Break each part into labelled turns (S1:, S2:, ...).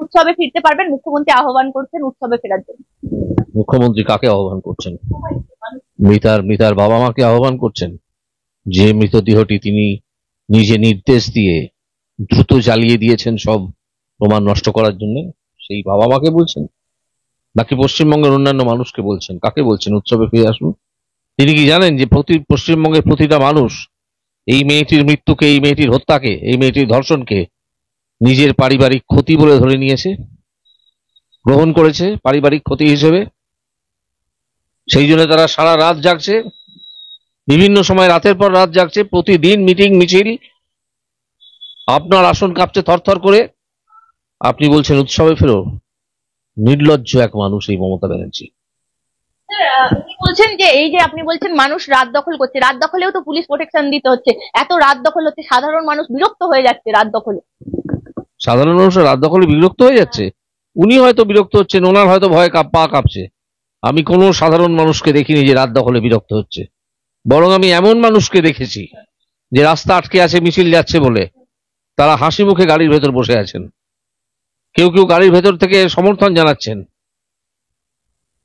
S1: উৎসবে ফিরতে পারবেন? মুখ্যমন্ত্রী আহ্বান করছেন উৎসবে ফেরার জন্য।
S2: মুখ্যমন্ত্রী কাকে আহ্বান করছেন? মিতার বাবা মাকে আহ্বান করছেন, যে মৃতদেহটি তিনি নিজে নির্দেশ দিয়ে দ্রুত জ্বালিয়ে দিয়েছেন সব প্রমাণ নষ্ট করার জন্য, সেই বাবা মাকে বলছেন, নাকি পশ্চিমবঙ্গের অন্যান্য মানুষকে বলছেন? কাকে বলছেন উৎসবে ফিরে আসুন? তিনি কি জানেন যে পশ্চিমবঙ্গের প্রতিটা মানুষ এই মেয়েটির মৃত্যুকে, এই মেয়েটির হত্যাকে, এই মেয়েটির ধর্ষণকে নিজের পারিবারিক ক্ষতি বলে ধরে নিয়েছে, গ্রহণ করেছে পারিবারিক ক্ষতি হিসেবে? সেই জন্য তারা সারা রাত জাগছে, বিভিন্ন সময় রাতের পর রাত জাগছে, প্রতিদিন মিটিং মিছিল, আপনার আসন কাঁপছে থরথর করে। আপনি বলছেন উৎসবে ফেরো? নির্লজ্জ এক মানুষ এই মমতা ব্যানার্জি।
S1: উনি বলছেন যে এই যে আপনি বলছেন মানুষ রাত দখল করছে, রাত দখলেও তো পুলিশ প্রোটেকশন দিতে হচ্ছে, এত রাত দখল হচ্ছে, সাধারণ মানুষ বিরক্ত হয়ে যাচ্ছে রাত দখলে।
S2: সাধারণ মানুষ রাত দখলে বিরক্ত হয়ে যাচ্ছে? উনি হয়তো বিরক্ত হচ্ছেন, ওনার হয়তো ভয়ে পা কাঁপছে। আমি কোনো সাধারণ মানুষকে দেখিনি যে রাত দখলে বিরক্ত হচ্ছে। বরং আমি এমন মানুষকে দেখেছি যে রাস্তা আটকে আছে মিছিল যাচ্ছে বলে, তারা হাসি মুখে গাড়ির ভেতর বসে আছেন, কেউ কেউ গাড়ির ভেতর থেকে সমর্থন জানাচ্ছেন।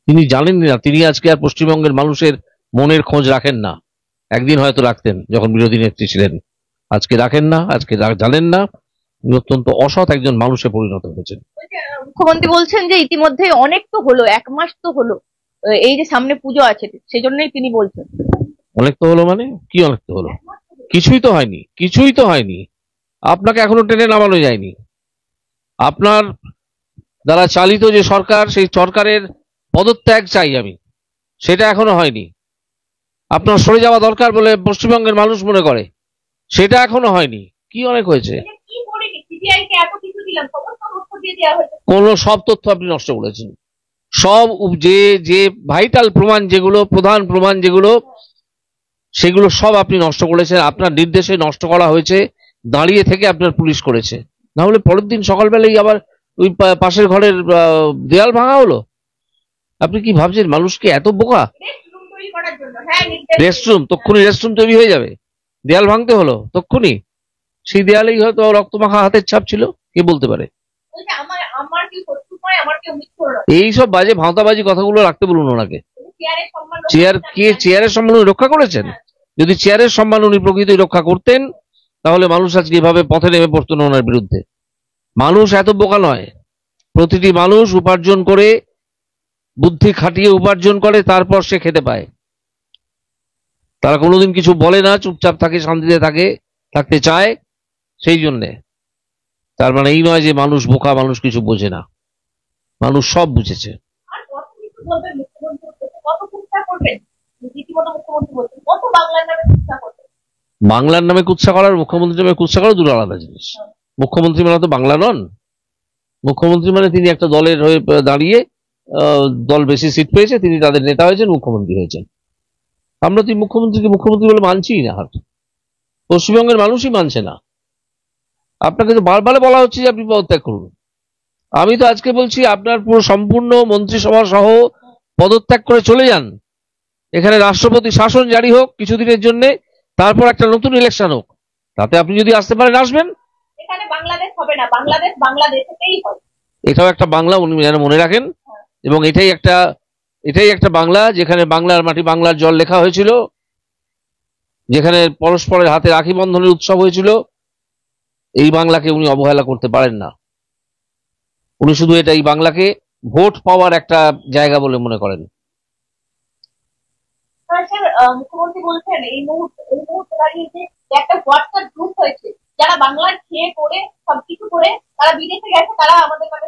S2: তিনি জানেন না, তিনি আজকে আর পশ্চিমবঙ্গের মানুষের মনের খোঁজ রাখেন না। একদিন হয়তো রাখতেন যখন বিরোধী নেত্রী ছিলেন, আজকে রাখেন না, আজকে জানেন না। অত্যন্ত অসৎ একজন মানুষে পরিণত হয়েছেন।
S1: মুখ্যমন্ত্রী বলছেন যে ইতিমধ্যে অনেক তো হলো, 1 মাস তো হলো, এই যে সামনে পুজো আছে সেই জন্যই তিনি বলছেন।
S2: অনেক তো হলো মানে কি? অনেক তো হলো? কিছুই তো হয়নি, কিছুই তো হয়নি। আপনাকে এখনো টেনে নামানো যায়নি। আপনার দ্বারা চালিত যে সরকার, সেই সরকারের পদত্যাগ চাই আমি, সেটা এখনো হয়নি। আপনার সরে যাওয়া দরকার বলে পশ্চিমবঙ্গের মানুষ মনে করে, সেটা এখনো হয়নি। কি অনেক হয়েছে? কোন সব তথ্য আপনি নষ্ট করেছেন। সব যে যে ভাইটাল প্রমাণ যেগুলো, প্রধান প্রমাণ যেগুলো, সেগুলো সব আপনি নষ্ট করেছেন। আপনার নির্দেশে নষ্ট করা হয়েছে, দাঁড়িয়ে থেকে আপনার পুলিশ করেছে। না হলে পরের দিন সকালবেলায় আবার ওই পাশের ঘরের দেয়াল ভাঙা হলো। আপনি কি ভাবছেন মানুষকে এত বোকা? রেস্টরুম, তক্ষুনি রেস্টরুম তৈরি হয়ে যাবে, দেয়াল ভাঙতে হলো তক্ষুনি? সেই দেয়ালেই হয়তো রক্তমাখা হাতের ছাপ ছিল, কে বলতে পারে? এইসব বাজে ভাঁওতাবাজি কথাগুলো রাখতে বলুন ওনাকে। চেয়ারের সম্মান উনি রক্ষা করেছেন? যদি চেয়ারের সম্মান উনি প্রকৃতই রক্ষা করতেন, তাহলে মানুষ আজকে এভাবে পথে নেমে পড়তো না ওনার বিরুদ্ধে। মানুষ এত বোকা নয়। প্রতিটি মানুষ উপার্জন করে, বুদ্ধি খাটিয়ে উপার্জন করে, তারপর সে খেতে পায়। তারা কোনোদিন কিছু বলে না, চুপচাপ থাকে, শান্তিতে থাকতে চায়। সেই জন্যে তার মানে এই নয় যে মানুষ বোকা, মানুষ কিছু বোঝে না। মানুষ সব বুঝেছে। বাংলার নামে কুৎসা করার মুখ্যমন্ত্রীর নামে কুৎসা করা দুটো আলাদা জিনিস। মুখ্যমন্ত্রী মানে তো বাংলা নন। মুখ্যমন্ত্রী মানে তিনি একটা দলের হয়ে দাঁড়িয়ে, দল বেশি সিট পেয়েছে, তিনি তাদের নেতা হয়েছেন, মুখ্যমন্ত্রী হয়েছেন। আমরা তো মুখ্যমন্ত্রীকে মুখ্যমন্ত্রী বলে মানছিই না, আর পশ্চিমবঙ্গের মানুষই মানছে না। আপনাকে তো বারবার বলা হচ্ছে যে আপনি পদত্যাগ করুন। আমি তো আজকে বলছি আপনার পুরো সম্পূর্ণ মন্ত্রিসভা সহ পদত্যাগ করে চলে যান। এখানে রাষ্ট্রপতি শাসন জারি হোক কিছুদিনের জন্য, তারপর একটা নতুন ইলেকশন হোক, তাতে আপনি যদি আসতে পারেন আসবেন।
S1: এখানে বাংলাদেশ হবে না, বাংলাদেশ বাংলাদেশেই হবে।
S2: এটাও একটা বাংলা, উনি যেন মনে রাখেন। এবং এটাই একটা বাংলা যেখানে বাংলার মাটি বাংলার জল লেখা হয়েছিল, যেখানে পরস্পরের হাতে রাখি বন্ধনের উৎসব হয়েছিল। এই বাংলাকে উনি অবহেলা করতে পারেন না। উনি শুধু এই বাংলাকে ভোট পাওয়ার একটা জায়গা বলে মনে করেন।
S1: মুখ্যমন্ত্রী বলছেন এই মুহূর্তে দাঁড়িয়ে যে একটা হোয়াটসঅ্যাপ গ্রুপ হয়েছে, যারা বাংলার খেয়ে পড়ে সবকিছু করে তারা বিদেশে গেছে, তারা আমাদের কাছে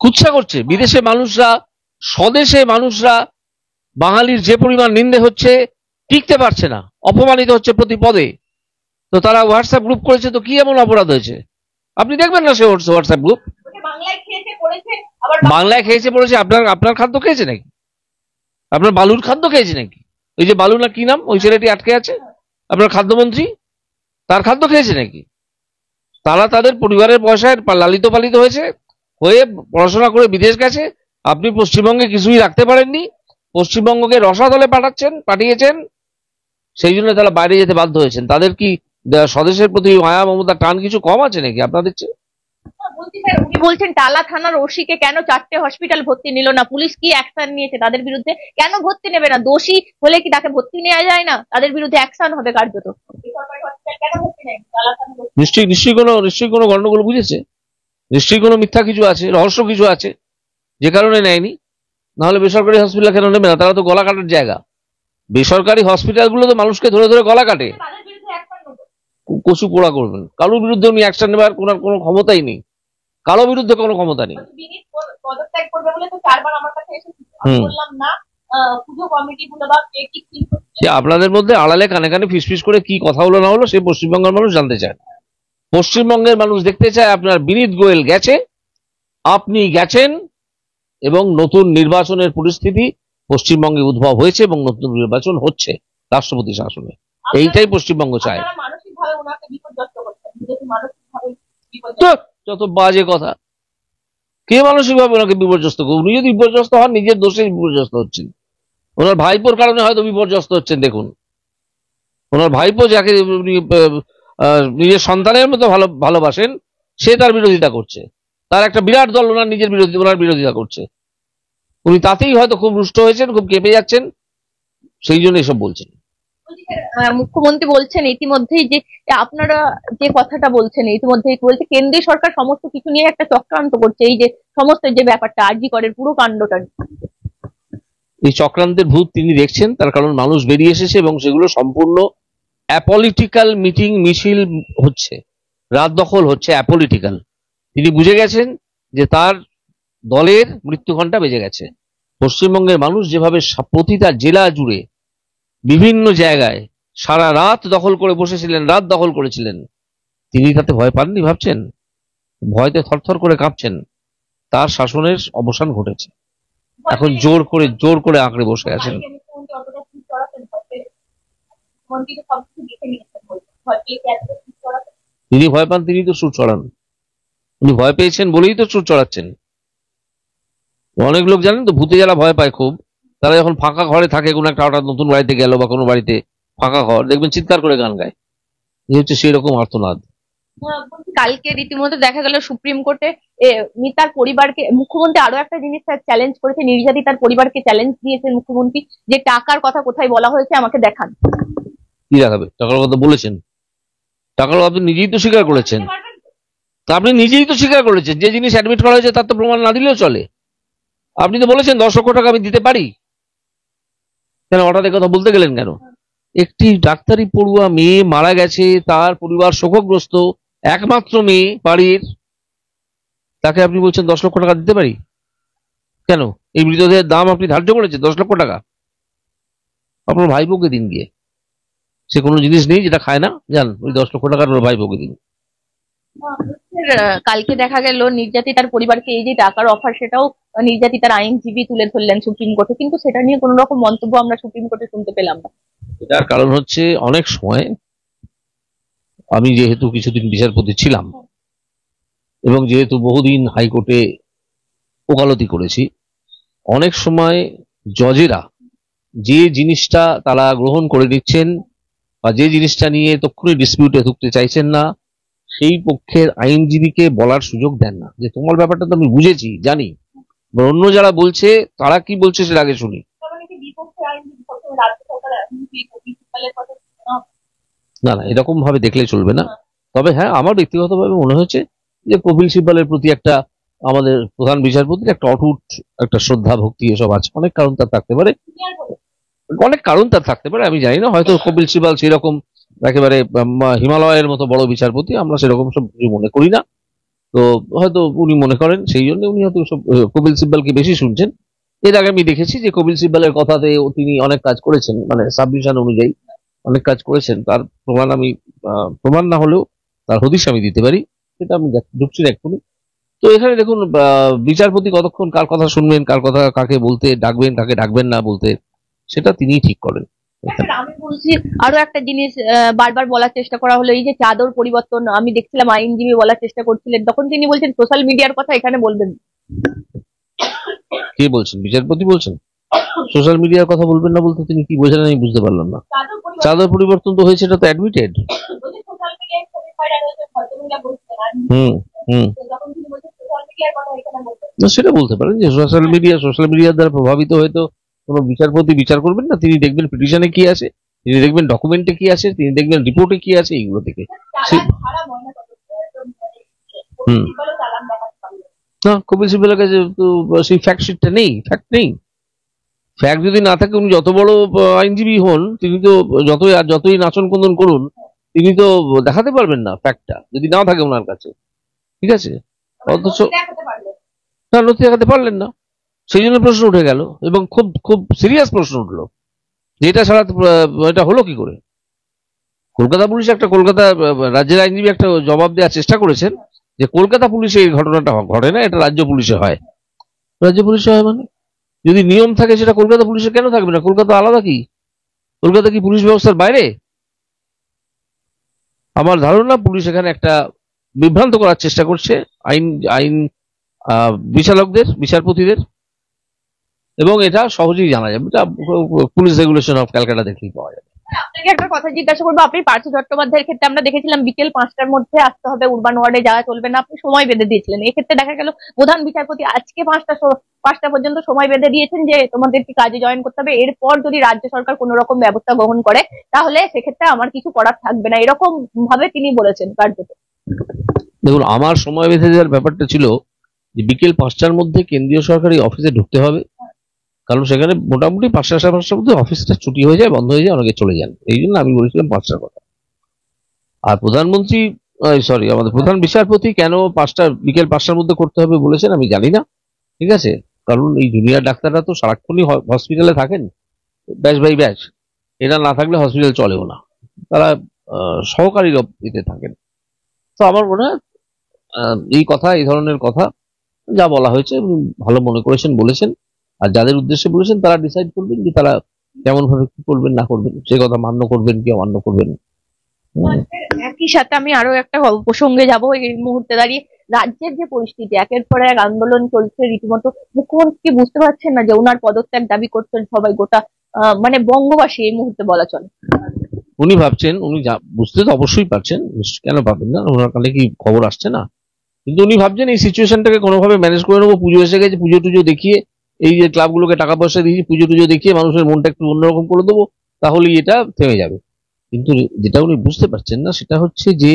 S2: কুৎসা করছে। বিদেশে মানুষরা, স্বদেশে মানুষরা বাঙালির যে পরিমাণ নিন্দে হচ্ছে, টিকতে পারছে না, অপমানিত হচ্ছে প্রতি পদে। তো তারা হোয়াটসঅ্যাপ গ্রুপ করেছে, তো কি এমন অপরাধ হয়েছে? আপনি দেখবেন না সে হোয়াটসঅ্যাপ গ্রুপ। বাংলায় খেয়েছে পড়েছে। আপনার খাদ্য খেয়েছে নাকি? আপনার বালুর খাদ্য খেয়েছে নাকি? ওই যে বালু না কি নাম, ওই ছেলেটি আটকে আছে, আপনার খাদ্যমন্ত্রী, তার খাদ্য খেয়েছে নাকি? তারা তাদের পরিবারের পয়সায় লালিত পালিত হয়েছে, হয়ে পড়াশোনা করে বিদেশ গেছে। আপনি পশ্চিমবঙ্গে কিছুই রাখতে পারেননি, পশ্চিমবঙ্গকে রসাতলে পাঠিয়েছেন। সেই জন্য তারা বাইরে যেতে বাধ্য হয়েছেন। তাদের কি স্বদেশের প্রতি মায়া মমতা টান কিছু কম আছে নাকি আপনাদের চেয়ে?
S1: বলছি স্যার, উনি বলছেন টালা থানার ওসিকে কেন 4টে হসপিটাল ভর্তি নিল না, পুলিশ কি অ্যাকশন নিয়েছে তাদের বিরুদ্ধে, কেন ভর্তি নেবে না? দোষী হলে কি তাকে ভর্তি নেওয়া যায় না? তাদের বিরুদ্ধে অ্যাকশন হবে কার্যত। বেসরকারি হসপিটাল কেন ভর্তি নেয় টালা থানার ওসি?
S2: নিশ্চয়ই কোনো গন্ডগোল বুঝেছে, নিশ্চয়ই কোনো মিথ্যা কিছু আছে, রহস্য কিছু আছে, যে কারণে নেয়নি। নাহলে বেসরকারি হসপিটাল কেন নেবে না? তারা তো গলা কাটার জায়গা। বেসরকারি হসপিটালগুলো তো মানুষকে ধরে ধরে গলা কাটে।
S1: তাদের বিরুদ্ধে অ্যাকশন নেবে।
S2: কচু পোড়া করবেন, কারোর বিরুদ্ধে উনি অ্যাকশন নেবার কোনো ক্ষমতাই নেই, কারো বিরুদ্ধে কোনো ক্ষমতা নেই।
S1: বিনীত পদত্যাগ করবে বলে তো 4বার আমার কাছে এসেছিল, আমি বললাম না। পুজো কমিটি গুলো বা কে কি ঠিক করছে,
S2: যে আপনাদের মধ্যে আড়ালে কানে কানে ফিসফিস করে কি কথা হলো না হলো, সে পশ্চিমবঙ্গের মানুষ জানতে চায় না। পশ্চিমবঙ্গের মানুষ দেখতে চায় আপনার বিনীত গোয়েল গেছে, আপনি গেছেন, এবং নতুন নির্বাচনের পরিস্থিতি পশ্চিমবঙ্গে উদ্ভব হয়েছে এবং নতুন নির্বাচন হচ্ছে রাষ্ট্রপতি শাসনে। এইটাই পশ্চিমবঙ্গ চায়।
S1: আপনারা মানসিকভাবে ওনাকে বিপর্যস্ত করছেন, যেহেতু মানসিকভাবে বিপর্যস্ত।
S2: তো যত বাজে কথা, কে মানসিকভাবে ওনাকে বিপর্যস্ত করবে? উনি যদি বিপর্যস্ত হন, নিজের দোষে বিপর্যস্ত হচ্ছেন। ওনার ভাইপোর কারণে হয়তো বিপর্যস্ত হচ্ছেন। দেখুন, ওনার ভাইপো যাকে উনি নিজের সন্তানের মতো ভালোবাসেন, সে তার বিরোধিতা করছে। তার একটা বিরাট দল ওনার বিরোধিতা করছে। উনি তাতেই হয়তো খুব রুষ্ট হয়েছেন, খুব কেঁপে যাচ্ছেন, সেই জন্য এসব বলছেন।
S1: মুখ্যমন্ত্রী বলছেন ইতিমধ্যেই যে আপনারা যে কথাটা বলছেন, ইতিমধ্যেই বলছে কেন্দ্রীয় সরকার সমস্ত কিছু নিয়ে একটা চক্রান্ত করছে, এই যে সমস্ত যে ব্যাপারটা আরজি করের পুরো কাণ্ডটা।
S2: এই চক্রান্তের ভূত তিনি দেখছেন, তার কারণ মানুষ বেরিয়ে এসেছে এবং সেগুলো সম্পূর্ণ অ্যাপলিটিক্যাল মিটিং মিছিল হচ্ছে, রাত দখল হচ্ছে, অ্যাপলিটিক্যাল। তিনি বুঝে গেছেন যে তার দলের মৃত্যু ঘণ্টা বেজে গেছে। পশ্চিমবঙ্গের মানুষ যেভাবে প্রতিটা জেলা জুড়ে বিভিন্ন জায়গায় সারা রাত দখল করে বসেছিলেন, রাত দখল করেছিলেন, তিনি তাতে ভয় পাননি ভাবছেন? ভয়তে থরথর করে কাঁপছেন। তার শাসনের অবসান ঘটেছে, এখন জোর করে আঁকড়ে বসে আছেন। তিনি ভয় পান, তিনি তো সুর চড়ান। উনি ভয় পেয়েছেন বলেই তো সুর চড়াচ্ছেন। অনেক লোক জানেন তো, ভূতে যারা ভয় পায় খুব, তারা যখন ফাঁকা ঘরে থাকে, কোনো একটা হঠাৎ নতুন বাড়িতে গেল বা কোনো বাড়িতে ফাঁকা ঘর, দেখবেন চিৎকার করে গান গায়। এই হচ্ছে সেই রকম আর্তনাদ।
S1: কালকে রীতিমতো দেখা গেল সুপ্রিম কোর্টে মিতার পরিবারকে মুখ্যমন্ত্রী আরো একটা জিনিস চ্যালেঞ্জ করেছে, নির্যাতিতার পরিবারকে চ্যালেঞ্জ দিয়েছেন মুখ্যমন্ত্রী, যে টাকার কথা কোথায় বলা হয়েছে আমাকে দেখান।
S2: কি দেখাবে? টাকার কথা বলেছেন? টাকার আপনি নিজেই তো স্বীকার করেছেন। তা আপনি নিজেই তো স্বীকার করেছেন, যে জিনিস অ্যাডমিট করা হয়েছে তার তো প্রমাণ না দিলেও চলে। আপনি তো বলেছেন 10 লক্ষ টাকা আমি দিতে পারি, কেন হঠাৎ কথা বলতে গেলেন কেন? একটি ডাক্তারি পড়ুয়া মেয়ে মারা গেছে, তার পরিবার শোকগ্রস্ত, একমাত্র মেয়ে বাড়ির, তাকে আপনি বলছেন 10 লক্ষ টাকা দিতে পারি? কেন? এই মৃতদেহের দাম আপনি ধার্য করেছেন 10 লক্ষ টাকা। আপনার ভাইপোকে দিন গিয়ে, সে কোনো জিনিস নেই যেটা খায় না, যান ওই 10 লক্ষ টাকার ওর ভাইপোকে দিন।
S1: কালকে দেখা গেল নির্যাতিতার পরিবারকে এই যে টাকার অফার, সেটাও নির্যাতিতার আইনজীবী তুলে ধরলেন সুপ্রিম কোর্টে, কিন্তু সেটা নিয়ে কোন রকম মন্তব্য আমরা সুপ্রিম কোর্টে শুনতে পেলাম না।
S2: এটার কারণ হচ্ছে, অনেক সময় আমি যেহেতু কিছুদিন বিচারপতি ছিলাম এবং যেহেতু বহুদিন হাইকোর্টে ওকালতি করেছি, অনেক সময় জজেরা যে জিনিসটা তারা গ্রহণ করে নিচ্ছেন বা যে জিনিসটা নিয়ে তক্ষুনি ডিসপিউটে ঢুকতে চাইছেন না, সেই পক্ষের আইনজীবীকে বলার সুযোগ দেন না, যে তোমার ব্যাপারটা তো আমি বুঝেছি, জানি, অন্য যারা বলছে তারা কি বলছে সেটা আগে শুনি। না না, এরকম ভাবে দেখলে চলবে না। তবে হ্যাঁ, আমার ব্যক্তিগতভাবে মনে হয়েছে যে কপিল সিব্বলের প্রতি একটা, আমাদের প্রধান বিচারপতির একটা অটুট একটা শ্রদ্ধা ভক্তি এসব আছে। অনেক কারণ তার থাকতে পারে, আমি জানি না, হয়তো কপিল সিব্বল সেরকম একেবারে হিমালয়ের মতো বড় বিচারপতি, আমরা সেরকম সব কিছু মনে করি না। তো হয়তো উনি মনে করেন, সেই জন্য উনি হয়তো কপিল সিব্বলকে বেশি শুনছেন। এর আগে আমি দেখেছি যে কপিল সিব্বলের কথাতে তিনি অনেক কাজ করেছেন, মানে সাবমিশন অনুযায়ী অনেক কাজ করেছেন। তার প্রমাণ আমি, প্রমাণ না হলেও তার হদিশ আমি দিতে পারি, সেটা আমি ঢুকছি না এক্ষুনি। তো এখানে দেখুন, বিচারপতি কতক্ষণ কার কথা শুনবেন, কার কথা কাকে বলতে ডাকবেন, কাকে ডাকবেন না বলতে, সেটা তিনিই ঠিক করেন।
S1: আমি বলছি আরো একটা জিনিস বারবার বলার চেষ্টা করা হলো, এই যে চাদর পরিবর্তন, আমি দেখছিলাম আইনজীবী বলার চেষ্টা করছিলেন, তখন তিনি বলছেন সোশ্যাল মিডিয়ার কথা এখানে বলবেন।
S2: কে বলছেন? বিচারপতি বলছেন সোশ্যাল মিডিয়ার কথা বলবেন না বলতে তিনি কি বোঝেন আমি বুঝতে পারলাম না। চাদর পরিবর্তন তো হয়েছে, এটা তো অ্যাডমিটেড। হুম হুম। না, সেটা বলতে পারেন যে সোশ্যাল মিডিয়ার দ্বারা প্রভাবিত হয়তো কোনো বিচারপতি বিচার করবেন না, তিনি দেখবেন পিটিশনে কি আছে, তিনি দেখবেন ডকুমেন্টে কি আছে, তিনি দেখবেন রিপোর্টে কি আছে, এইগুলো থেকে হুম না, কপিল সিব্বলের কাছে তো সেই ফ্যাক্ট শিটটা নেই, ফ্যাক্ট নেই। ফ্যাক্ট যদি না থাকে, উনি যত বড় আইনজীবী হন, তিনি তো যতই নাচন কুন্দন করুন, তিনি তো দেখাতে পারবেন না ফ্যাক্টটা, যদি না থাকে ওনার কাছে। ঠিক আছে, অথচ না, নথি দেখাতে পারলেন না, সেই জন্য প্রশ্ন উঠে গেল, এবং খুব খুব সিরিয়াস প্রশ্ন উঠলো যে এটা ছাড়া এটা হলো কি করে। কলকাতা পুলিশ কলকাতা রাজ্যের আইনজীবী একটা জবাব দেওয়ার চেষ্টা করেছেন যে কলকাতা পুলিশে এই ঘটনাটা ঘটে না, এটা রাজ্য পুলিশে হয়। রাজ্য পুলিশে হয় মানে যদি নিয়ম থাকে, সেটা কলকাতা পুলিশে কেন থাকবে না? কলকাতা আলাদা কি? কলকাতা কি পুলিশ ব্যবস্থার বাইরে? আমার ধারণা পুলিশ এখানে একটা বিভ্রান্ত করার চেষ্টা করছে আইন আইন বিচারকদের, বিচারপতিদের, এবং এটা সহজেই জানা যাবে। এটা পুলিশ রেগুলেশন অফ ক্যালকাটা দেখলেই পাওয়া যাবে।
S1: আপনাকে একটা কথা জিজ্ঞাসা করবো, আপনি পার্থ চট্টোপাধ্যায়ের ক্ষেত্রে আমরা দেখেছিলাম বিকেল 5টার মধ্যে আসতে হবে, উরবান ওয়ার্ডে যাওয়া চলবে না, আপনি সময় বেঁধে দিয়েছিলেন। এক্ষেত্রে দেখা গেল প্রধান বিচারপতি আজকে 5টা পর্যন্ত সময় বেঁধে দিয়েছেন যে তোমাদেরকে কাজে জয়েন করতে হবে, এরপর যদি রাজ্য সরকার কোনো রকম ব্যবস্থা গ্রহণ করে তাহলে সেক্ষেত্রে আমার কিছু করার থাকবে না, এরকম ভাবে তিনি বলেছেন কার্যত।
S2: দেখুন, আমার সময় বেঁধে দেওয়ার ব্যাপারটা ছিল যে বিকেল 5টার মধ্যে কেন্দ্রীয় সরকারি অফিসে ঢুকতে হবে, কারণ সেখানে মোটামুটি 5:30 মধ্যে অফিসটা ছুটি হয়ে যায়, বন্ধ হয়ে যায়, অনেকে চলে যান। এই জন্য আমি বলেছিলাম 5টার কথা। আর প্রধানমন্ত্রী, সরি, আমাদের প্রধান বিচারপতি কেন বিকেল 5টার মধ্যে করতে হবে বলেছেন আমি জানি না। ঠিক আছে, কারণ এই জুনিয়র ডাক্তাররা তো সারাক্ষণই হসপিটালে থাকেন, ব্যাচ বাই ব্যাচ, এরা না থাকলে হসপিটাল চলেও না, তারা সহকারী ইতে থাকেন। তো আমার মনে হয় এই ধরনের কথা যা বলা হয়েছে ভালো মনে করেছেন, বলেছেন, আর যাদের উদ্দেশ্যে বলেছেন তারা ডিসাইড করবেন যে তারা কেমন ভাবে কি করবেন না করবেন, সে কথা মান্য করবেন কি অমান্য করবেন।
S1: একই সাথে আমি আরো একটা প্রসঙ্গে যাব, এই মুহূর্তে দাঁড়িয়ে রাজ্যের যে পরিস্থিতি, একের পর এক আন্দোলন চলছে রীতিমতো, মুখ্যমন্ত্রী বুঝতে পারছেন না যে ওনার পদত্যাগ দাবি করছেন সবাই, গোটা মানে বঙ্গবাসী এই মুহূর্তে বলা চলে।
S2: উনি ভাবছেন, উনি বুঝতে তো অবশ্যই পারছেন, কেন পাবেন না, ওনার কানে কি খবর আসছে না? কিন্তু উনি ভাবছেন এই সিচুয়েশনটাকে কোনোভাবে ম্যানেজ করে নেবো, পুজো এসে গেছে, পুজো টুজো দেখিয়ে, এই যে ক্লাবগুলোকে টাকা পয়সা দিয়েছি, পুজো টুজো দেখিয়ে মানুষের মনটা একটু অন্যরকম করে দেবো, তাহলেই এটা থেমে যাবে। কিন্তু যেটা উনি বুঝতে পারছেন না সেটা হচ্ছে যে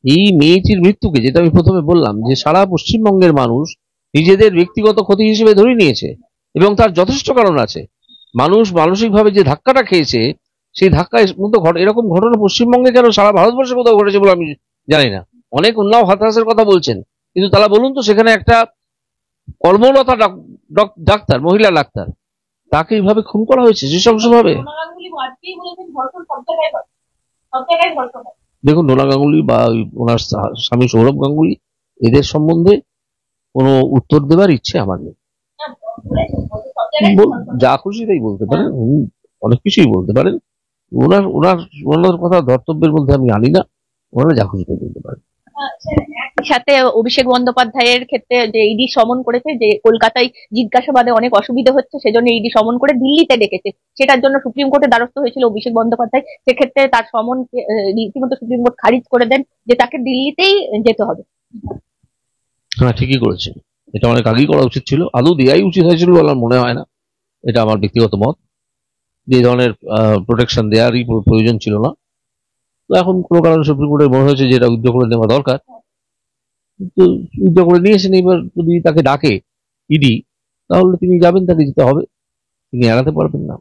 S2: এই মেয়েটির মৃত্যুকে, যেটা আমি প্রথমে বললাম, যে সারা পশ্চিমবঙ্গের মানুষ নিজেদের ব্যক্তিগত ক্ষতি হিসেবে ধরে নিয়েছে, এবং তার যথেষ্ট কারণ আছে। মানুষ মানসিকভাবে যে ধাক্কাটা খেয়েছে, সেই ধাক্কায় মতো এরকম ঘটনা পশ্চিমবঙ্গে কেন সারা ভারতবর্ষে কোথাও ঘটেছে বলে আমি জানি না। অনেক উন্নাও হাতাহাসের কথা বলছেন, কিন্তু তারা বলুন তো, সেখানে একটা কর্মরতা ডাক্তার, মহিলা ডাক্তার, তাকে এইভাবে খুন করা হয়েছে নৃশংসভাবে। দেখুন, ডোনা গাঙ্গুলি বা ওনার স্বামী সৌরভ গাঙ্গুলি, এদের সম্বন্ধে কোনো উত্তর দেবার ইচ্ছে আমার নেই। যা খুশি তাই বলতে পারেন, উনি অনেক কিছুই বলতে পারেন, ওনার কথা ধর্তব্যের মধ্যে আমি আনি না, ওনারা যা খুশি তাই বলতে পারেন।
S1: সাথে অভিষেক বন্দ্যোপাধ্যায়ের ক্ষেত্রে যে ইডি সমন করেছে, যে কলকাতায় জিজ্ঞাসাবাদে অনেক অসুবিধা হচ্ছে, সেজন্য ইডি সমন করে দিল্লিতে ডেকেছে, সেটার জন্য সুপ্রিম কোর্টে দ্বারস্থ হয়েছিল অভিষেক বন্দ্যোপাধ্যায়। সেক্ষেত্রে তার সমন রীতিমতো সুপ্রিম কোর্ট খারিজ করে দেন যে তাকে দিল্লিতেই যেতে হবে।
S2: হ্যাঁ, ঠিকই করেছেন, এটা অনেক আগেই করা উচিত ছিল, আদৌ দেওয়াই উচিত হয়েছিল বলে আমার মনে হয় না। এটা আমার ব্যক্তিগত মত, যে ধরনের প্রোটেকশন দেওয়ারই প্রয়োজন ছিল না। তো এখন কোনো কারণে সুপ্রিম কোর্টের মনে হয়েছে যে এটা উইথড্র করে নেওয়া দরকার, তো উইথড্র করে নিয়েছেন। এবার যদি তাকে ডাকে ইডি, তাহলে তিনি যাবেন, তাকে যেতে হবে, তিনি এড়াতে পারবেন না।